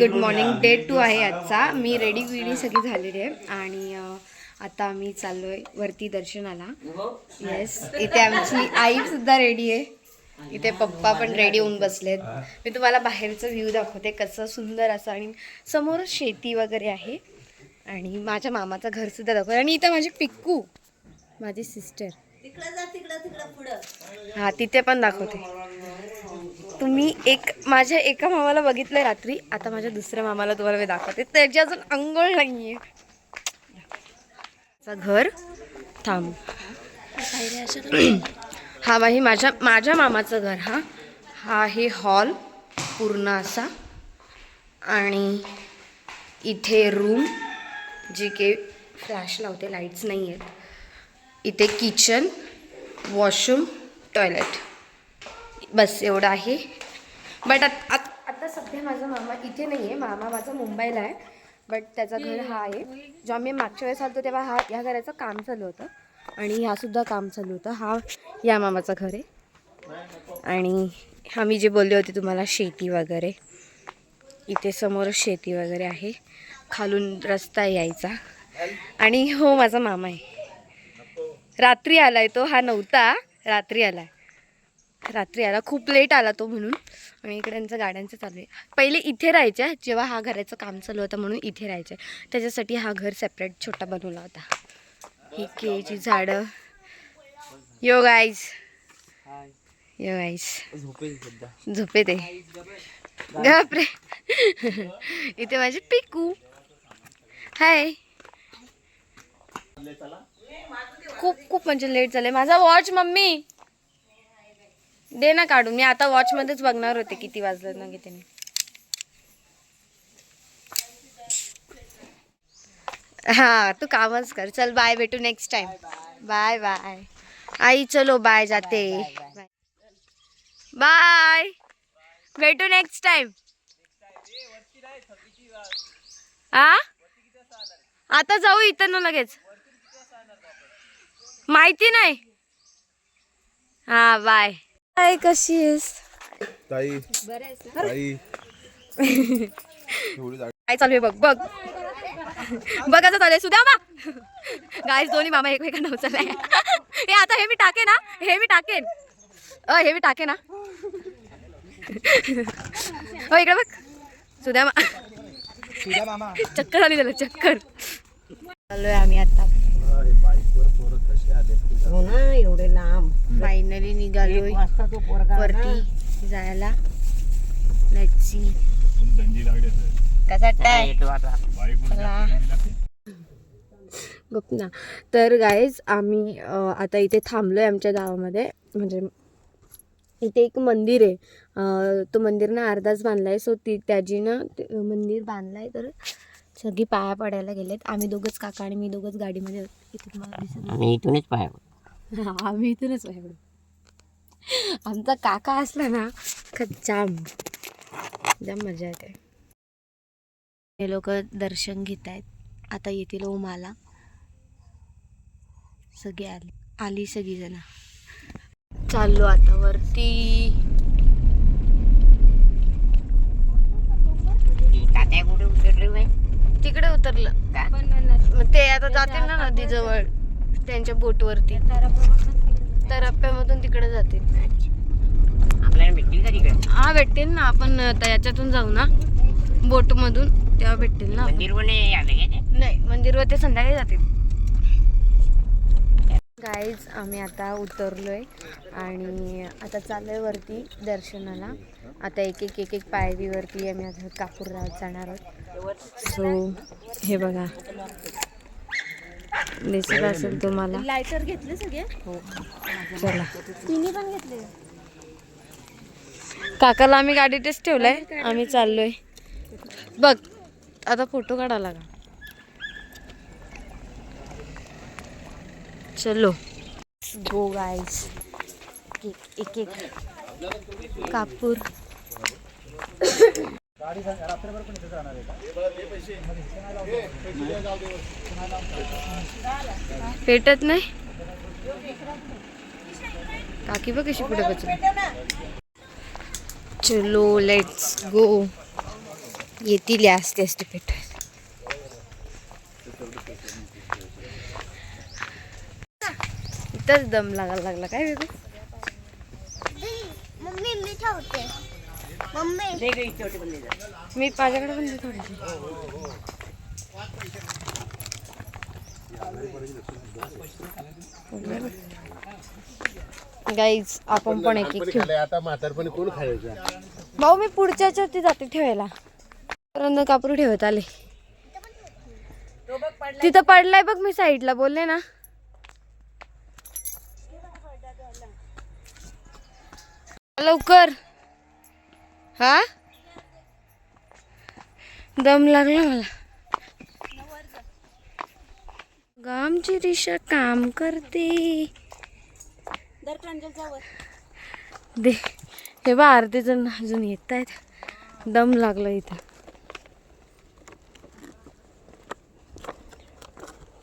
Good morning. Day 2 आहे आजचा. मी ready सगळी झालेली आहे आणि आता आम्ही चाललोय वरती दर्शनाला. येस, इथे आमची आई सुद्धा रेडी आहे. इथे पप्पा पण रेडी होऊन बसलेत. मी तुम्हाला बाहेरचं व्ह्यू दाखवते कसं सुंदर असं, आणि समोर शेती वगैरे आहे आणि माझ्या मामाचं घर सुद्धा दाखवते. आणि इथे माझी पिक्कू, माझी सिस्टर, हा तिथे पण दाखवते. तुम्ही माझ्या एका मामाला बघितलंय रात्री, आता माझ्या दुसऱ्या मामाला तुम्हाला मी दाखवते. त्याची अजून अंघोळ नाहीये. घर थांब हा बाई माझ्या मामाचं घर. हा आहे हॉल पूर्ण असा, आणि इथे रूम जी के फ्लॅश लावते, लाईट्स नाही आहेत. इथे किचन, वॉशरूम, टॉयलेट, बस एवढं आहे. बट आता सध्या माझा मामा इथे नाही आहे. मामा माझा मुंबईला आहे, बट त्याचा घर हा आहे. जेव्हा मी मागच्या वेळेस आलो तेव्हा ह्या घराचं काम चालू होतं आणि ह्यासुद्धा काम चालू होतं. हा या मामाचं घर आहे. आणि आम्ही जे बोलले होते तुम्हाला शेती वगैरे, इथे समोर शेती वगैरे आहे. खालून रस्ता यायचा. आणि हो माझा मामा आहे. रात्री आलाय तो, हा नव्हता, रात्री आला खूप लेट आला तो म्हणून. आणि इकडे यांचं गाड्यांचं चालू आहे. पहिले इथे राहायच्या, जेव्हा हा घराचं काम चालू होतं म्हणून इथे राहायचे. त्याच्यासाठी हा घर सेपरेट छोटा बनवला होता. ही केळीची झाडं. यो गाईज झोपे ते गपरे. इथे माझी पिकू हाय. खूप म्हणजे लेट झाले. माझा वॉच मम्मी दे ना काढून. मी आता वॉच मध्येच बघणार होते किती वाजलेत ना किती नाही. हा तू कामच कर. चल बाय, भेटू नेक्स्ट टाइम. बाय बाय आई. चलो बाय, जाते. बाय, भेटू नेक्स्ट टाइम. आता जाऊ इथं ना लगेच, माहिती नाही. हा बाय. काय कशी आहेस ताई? ताई काय चालू आहे बघ कसं चालू आहे. सुद्धा गाईस दोन्ही मामा एकमेकांना उचललाय. हे आता हे मी टाकेन ना. हो इकडे बघ. सुद्धा मामा चक्कर आली त्याला, चक्कर. चाललोय आम्ही आता. हो ना, एवढे लांब. फायनली निघालोय वरती जायला. लेट्स सी कसा टाय. गप ना. तर गाईज आम्ही आता इथे थांबलोय आमच्या गावामध्ये. म्हणजे इथे एक मंदिर आहे. तो मंदिर ना अर्धाच बांधलाय. सो त्याजीनं मंदिर बांधलाय, तर सगळी पाया पडायला गेलेत. आम्ही दोघंच, काका आणि मी दोघंच गाडीमध्ये. इथे तुम्हाला दिसत आम्ही इथूनच पाया. आम्ही इथूनच पाया. आमचा काका असला ना जाम मजा येते. हे लोक दर्शन घेत आहेत. आता येतील ओमाला. सगळी आली सगळीजण. चाललो आता वरती. तिकडे उतरलं मग ते आता जातील ना नदीजवळ, त्यांच्या बोटवरती. तरप्प्यामधून तिकडे जातील. आपल्याला भेटतील का तिकडे? हा भेटतील ना. आपण याच्यातून जाऊ ना बोटमधून, तेव्हा भेटतील ना. मंदिरवर नाही, मंदिरवर ते संध्याकाळी जातील. गाईज आम्ही आता उतरलोय आणि आता चाललोय वरती दर्शनाला. आता एक पायरीवरती आम्ही आता कापूरराव जाणार आहोत. सो हे बघा, दिसत असेल तुम्हाला. लायटर घेतले सगळे. हो चला, तिन्ही पण घेतले. काकाला आम्ही गाडीतच ठेवलंय. आम्ही चाललोय. बघ आता फोटो काढा लागा. चलो गो गाइस. एक कापूर. पेटत नाही. काकी बघ कशी पुढे बचली. चलो लेट्स गो. येतील या असते असते पेट. इथंच दम लागायला लागला काय वेगळं. मम्मी मी ठेवते. मम्मी मी माझ्याकडे पण थोडीशी. गाईज आपण पण एक एक ठेवू. आता म्हातारपणी कोण खायचं? भाऊ मी पुढच्याच्या वरती जाते ठेवायला. रंग कापूर ठेवत आले. तिथं पडलाय बघ, मी साईडला बोलले ना. लवकर. हा दम लागला मला. आमची दिशा काम करते. दे हे बा अर्धे जण अजून येत आहेत. दम लागला इथं.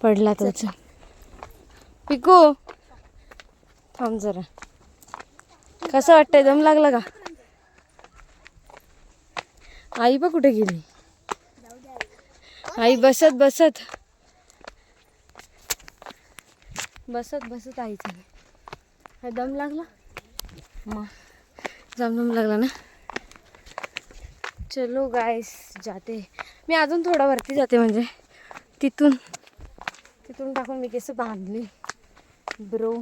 पडला तोच. पिकू थांब जरा. कसं वाटतंय? दम लागला का? आई बा कुठे गेली? आई बसत बसत बसत बसत आईचा दम लागला. मग दम लागला ना. चलो गाइस जाते. मी अजून थोडा वरती जाते, म्हणजे तिथून टाकून मी केस बांधली ब्रो.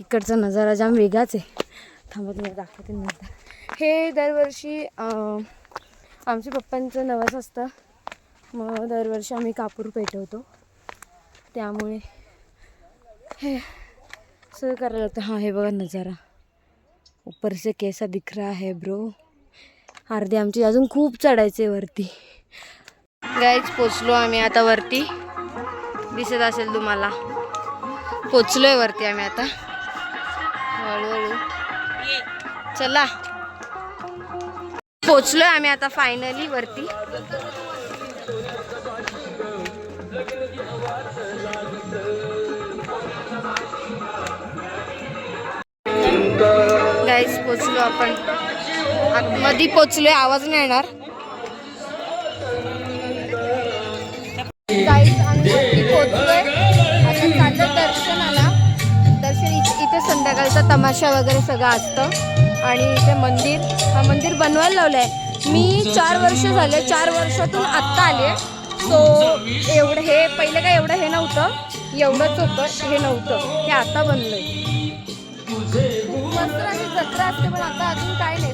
इकडचा नजारा जाम वेगळाच आहे. थांबा तुम्हाला दाखवते नंतर. हे दरवर्षी आमच्या पप्पांचं नवस असतं, मग दरवर्षी आम्ही कापूर पेटवतो, त्यामुळे हे सगळं करायला लागतं. हां हे बघा नजारा, ऊपर से कैसा दिख रहा है ब्रो. अर्धे आमची अजून खूप चढायचे वरती. गाईज पोचलो आम्ही आता वरती. दिसत असेल तुम्हाला. पोचलोय वरती आम्ही आता हळूहळू. चला पोचलोय आम्ही आता फायनली वरती. गाईज पोचलो आपण आतमध्ये पोचलोय. आवाज नाही येणार. गाईज आम्ही वरती पोचलोय. आता चाललं दर्शनाला. दर्शन इथे संध्याकाळचा तमाशा वगैरे सगळं असतं. आणि इथे मंदिर, हा मंदिर बनवायला लावलं आहे. मी 4 वर्ष झाले, 4 वर्षातून आत्ता आले. सो एवढं हे पहिलं काय एवढं हे नव्हतं, एवढंच होतं, हे नव्हतं, हे आता बनलंय. मस्त अशी जत्रा असते, पण आता अजून काय नाही.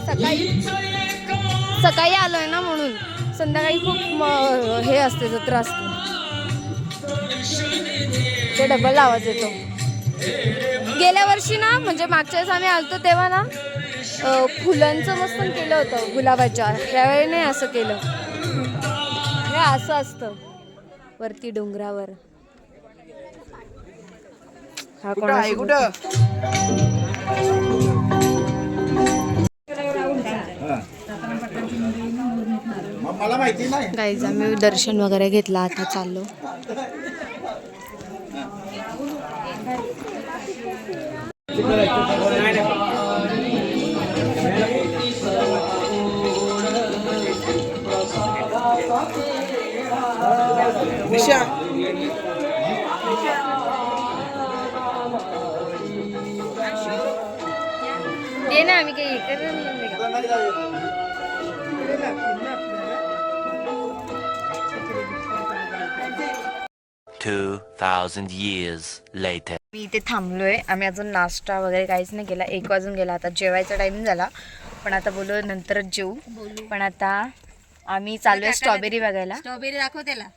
सकाळी आलोय ना म्हणून. संध्याकाळी खूप हे असते, जत्रा असते. ते डबल आवाज येतो. गेल्या वर्षी ना, म्हणजे मागच्या वेळेस आम्ही आलतो तेव्हा ना फुलांचं मस्त केलं होतं, गुलाबाच्या. ह्यावेळी नाही असं केलं. हे असं असतं वरती डोंगरावर. हा कोणासोबत? मला माहिती नाही. गाईज आम्ही दर्शन वगैरे घेतलं, आता चाललो. ये ना, आम्ही काही हे करणार. 2,000 years later. मी इथे थांबलोय. आम्ही अजून नाश्ता वगैरे काहीच नाही केला. 1 वाजून गेला. आता जेवायचा टाइम झाला, पण आता बोलू नंतरच जेवू. पण आता आम्ही चाललोय स्ट्रॉबेरी बघायला. स्ट्रॉबेरी दाखव त्याला.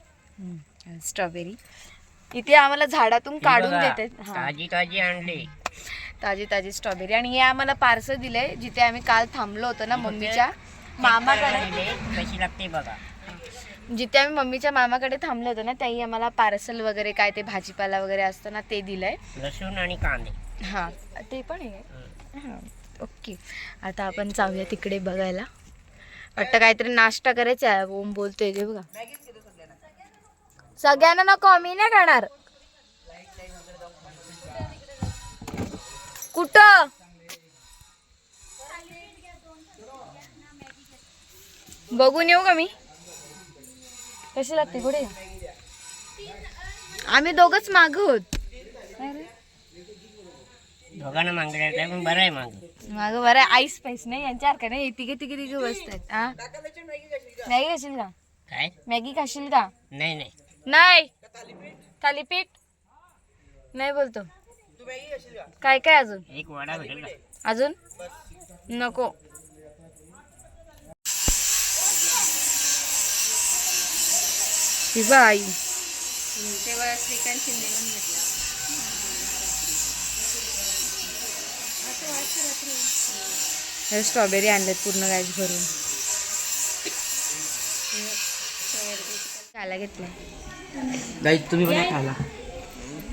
स्ट्रॉबेरी इथे आम्हाला झाडातून काढून देते. ताजी ताजी आणली. ताजी ताजी स्ट्रॉबेरी. आणि हे आम्हाला पार्सल दिलंय, जिथे आम्ही काल थांबलो होतो ना मम्मीच्या मामाकडे. कशी लागते बघा. जिथे आम्ही मम्मीच्या मामाकडे थांबलो होतो ना, त्याही आम्हाला पार्सल वगैरे काय ते भाजीपाला वगैरे असतं ना, ते दिलंय. लसूण आणि कांदे. हां ते पण आहे. हां ओके. आता आपण जाऊया तिकडे बघायला. वाटतं काहीतरी नाश्ता करायचा आहे. ओम बोलतोय ते बघा. सगळ्यांना नको, मी नाही खाणार. कुठं बघून येऊ का मी कशी लागते पुढे आम्ही दोघच माग होत दोघांना मागण्यात आहे पण बरं आहे माग माग बरं आईस पैस नाही यांच्या का नाही तिघे बसतात हा मॅगी खाशील का काय मॅगी खाशील का नाही नाही नाही थालीपीठ नाही बोलतो काय काय अजून एक वडा भेटेल का अजून नको आई तेव्हा श्रीकांत शिंदे पण भेटला हे स्ट्रॉबेरी आणलेत पूर्ण गाईज भरून खायला घेतलाय गाईज तुम्ही पण खाला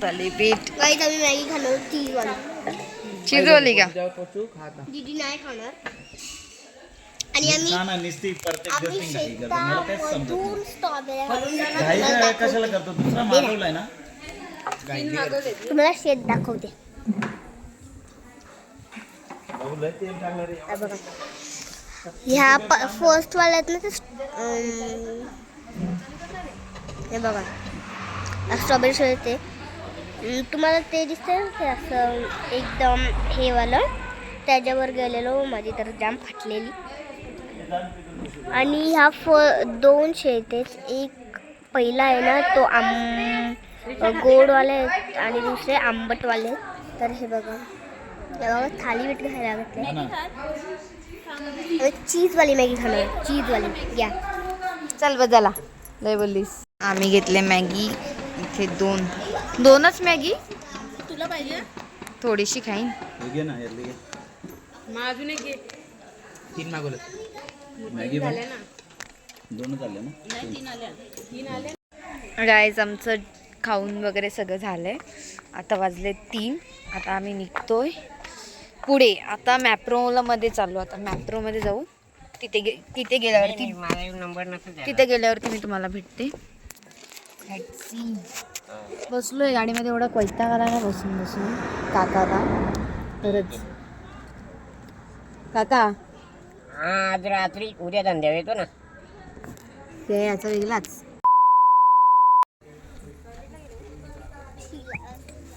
थालीपीठ काही आम्ही मॅगी खाणार चीजवाली चिजवली का दीदी नाही खाणार आणि आम्ही शेतामधून स्ट्रॉबेरी कशाला करतो दुसरा मागवलाय ना तुम्हाला शेत दाखवते हे बघा ह्या फर्स्ट वाल्यात ना हे बघा स्ट्रॉबेरी शेत येते तुम्हाला ते दिसतंय ते असं एकदम हे वालं त्याच्यावर गेलेलो माझी तर जाम फाटलेली आणि ह्या दोन शेतेच एक पहिला आहे ना तो गोडवाले आहेत आणि दुसरे आंबटवाले आहेत तर हे बघा थाली भेट खायला लागत चीजवाली मॅगी खाणार चीजवाली या चल बजाला लय बोललीस आम्ही घेतले मॅगी इथे दोनच मॅगी तुला पाहिजे थोडीशी खाईन अजून एक तीन मागवलं मॅगी दोनच आले ना गाईज आमचं खाऊन वगैरे सगळं झालंय आता वाजले 3 आता आम्ही निघतोय पुढे आता मॅप्रोला मध्ये चाललो आता मॅप्रोमध्ये जाऊ तिथे गेल्यावरती माझा नंबर नसेल तिथे गेल्यावरती मी तुम्हाला भेटते बसलोय गाडीमध्ये एवढा वैताग आला ना बसून काका खरंच काका आज रात्री उद्या धंद्यावर येतो ना ते याचा वेगळाच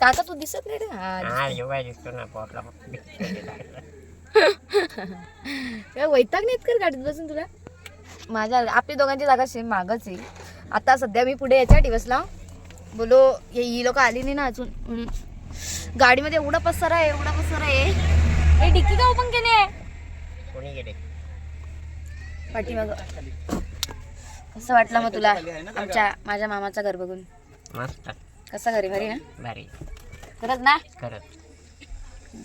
काका तू दिसत नाही रे हा योगा दिसतो ना पोटला वैताग नाहीत कर गाडीत बसून तुला माझ्या आपली दोघांची जागा सेम मागच आहे आता सध्या मी पुढे याच्या टिवसला बोलो ही लोक आली नाही ना अजून गाडीमध्ये एवढा पसारा आहे हे डिक्की का ओपन केली आहे कोणी गेले पाठीमाग कसं वाटलं मग तुला माझ्या मामाचं घर बघून मस्त कसं घरी भारी ना भारी खरंच ना खरंच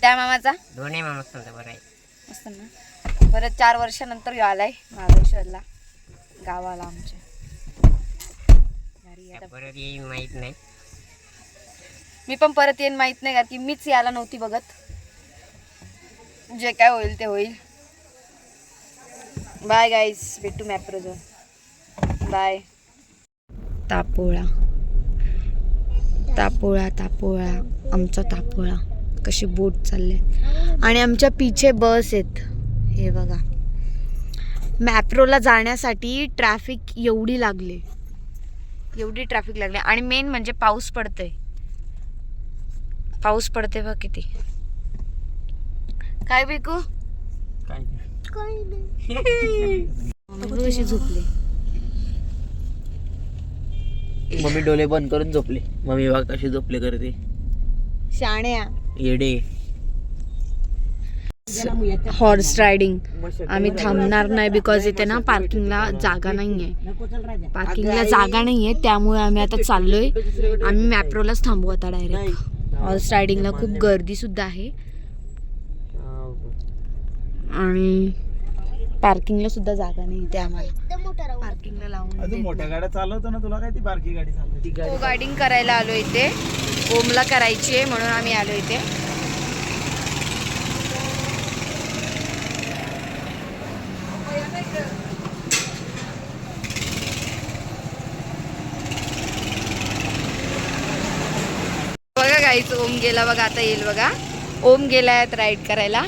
त्या मामाचा दोन्ही मामा बरं आहे मस्त ना परत 4 वर्षानंतर आलाय महाबळेश्वरला गावाला आमच्या परत येईल माहित नाही मी पण परत येईन माहित नाही कारण की मीच यायला नव्हती बघत जे काय होईल ते होईल बाय गाईज भेटू मॅप्रोजवर बाय तापोळा आमचा तापोळा कशी बोट चालले आणि आमच्या पिछे बस आहेत हे बघा मॅप्रोला जाण्यासाठी ट्रॅफिक एवढी ट्रॅफिक लागली आणि मेन म्हणजे पाऊस पडते बघ किती काय बेकू कशी झोपली मम्मी डोळे बंद करून झोपले मम्मी बघ कशी झोपले करते शाण्या येडे हॉर्स रायडिंग आम्ही थांबणार नाही बिकॉज इथे ना पार्किंगला जागा नाहीये त्यामुळे आम्ही आता चाललोय आम्ही मॅप्रोलाच थांबू आता डायरेक्ट हॉर्स रायडिंगला खूप गर्दी सुद्धा आहे आणि पार्किंगला सुद्धा जागा नाही इथे आम्हाला पार्किंगला लावून मोठ्या गाड्या चालवतो ना तुला काय ती बारकी गाडी चालवते गार्डिंग करायला आलो इथे ओमला करायची आहे म्हणून आम्ही आलो इथे बघा गाईच ओम गेला बघा आता येईल बघा ओम गेलाय राईड करायला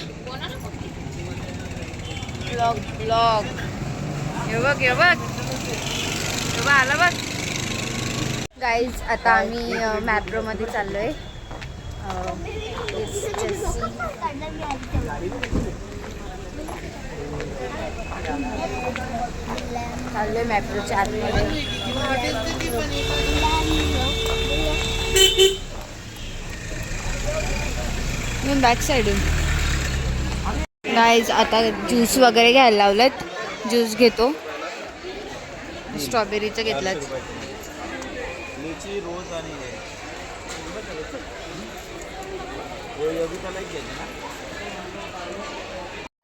ब्लॉग हे बघ हे बघ हे बघ आला बघ. गाईज आता आम्ही मॅप्रोमध्ये चाललोय. चाललोय मॅप्रोच्या आतमध्ये. मी बॅक साईडून. गाईज आता ज्यूस वगैरे घ्यायला लावलेत. ज्यूस घेतो. स्ट्रॉबेरीचं घेतलं.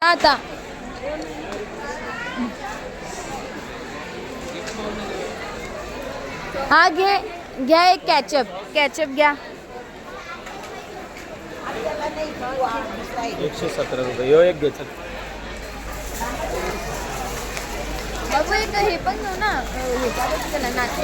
आता हा घे घ्या एक कॅचअप घ्या. 117 रुपये. यो एक घ्यायचं. बघू एक हे पण घेऊ ना. हे त्याला नाचू.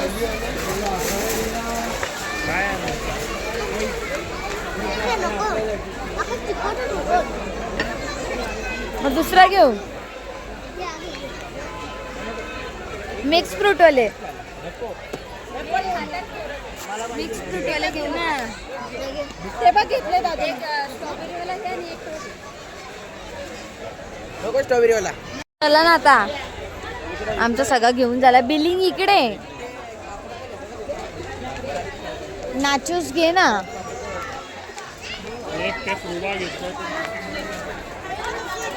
मग दुसरा घेऊ. मिक्स फ्रूटवाले. मिक्स फ्रूटवाले घेऊ ना. ते बघ घेतले दादा. एक स्ट्रॉबेरीवाला घ्या आणि एक नको स्ट्रॉबेरीवाला. चला ना आता. आमचं सगळं घेऊन झालं. बिलिंग इकडे. नाचूस घे ना.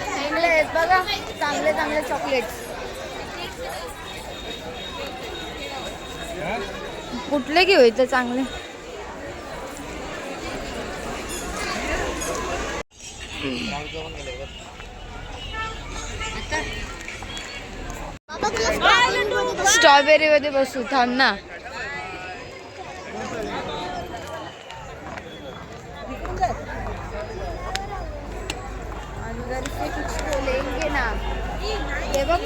चांगले आहेत बघा. चांगले चांगले चॉकलेट्स. कुठले घेऊ इथे चांगले. स्ट्रॉबेरी मध्ये बसू. थांब ना. अंदर से कुछ तो लेंगे ना. हे बघ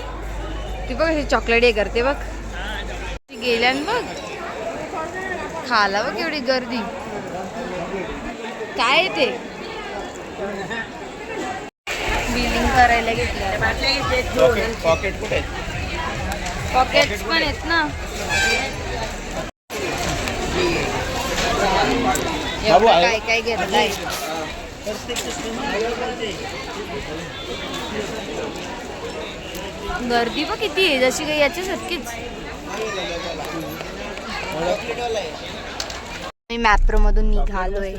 ती बघ हे चॉकलेट हे करते बघ. गेल्यान बघ. खाला बघ एवढी गर्दी. काय ते बिलिंग करायला घेतलं. पॉकेट कुठे? पॉकेट्स पण आहेत ना. एवढं काय काय घेतलंय. गर्दी पण किती आहे. जशी काही याची सारखीच. मी मॅप्रोमधून निघालोय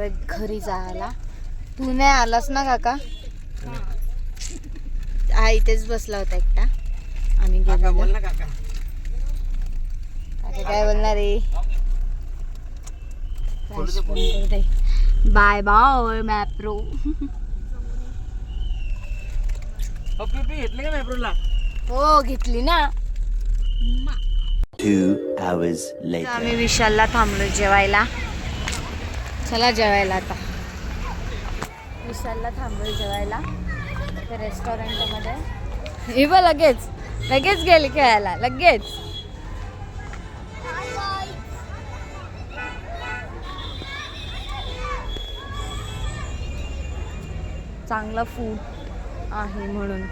घरी जायला. तू नाही आलास ना काका. हा इथेच बसला होता एकटा. आम्ही गेलो. काका काय बोलणार रे. Bye bye Mapro. घेतले का मॅप्रोला? हो घेतली ना. 2 hours later. आम्ही विशालला थांबलो जेवायला. चला जेवायला आता. विशालला थांबलो जेवायला रेस्टॉरंटमध्ये. हे बघ लगेच गेली खेळायला. लगेच चांगला फूड आहे म्हणून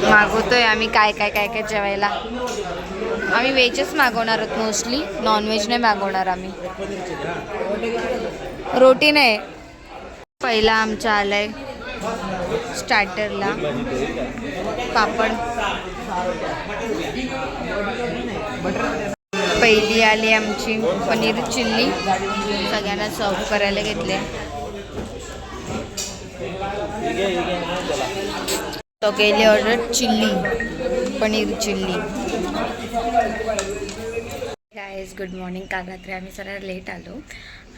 मागवतोय आम्ही. काय जेवायला. आम्ही व्हेजच मागवणार आहोत मोस्टली. नॉनव्हेज नाही मागवणार आम्ही. रोटी नाही. पहिला आमचं आलंय स्टार्टरला पापड. पहिली आली आमची पनीर चिल्ली. सगळ्यांना सर्व करायला घेतले. तो केली order chilli. Paneer chilli. Guys good morning. काल रात्री आम्ही जरा लेट आलो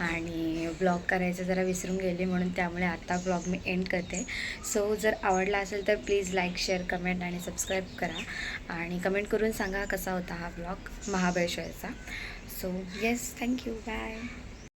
आणि ब्लॉग करायचं जरा विसरून गेले म्हणून त्यामुळे आता ब्लॉग मी एंड करते. सो जर आवडला असेल तर प्लीज लाईक शेअर कमेंट आणि सबस्क्राईब करा आणि कमेंट करून सांगा कसा होता हा ब्लॉग महाबळेश्वरचा. So yes thank you. बाय.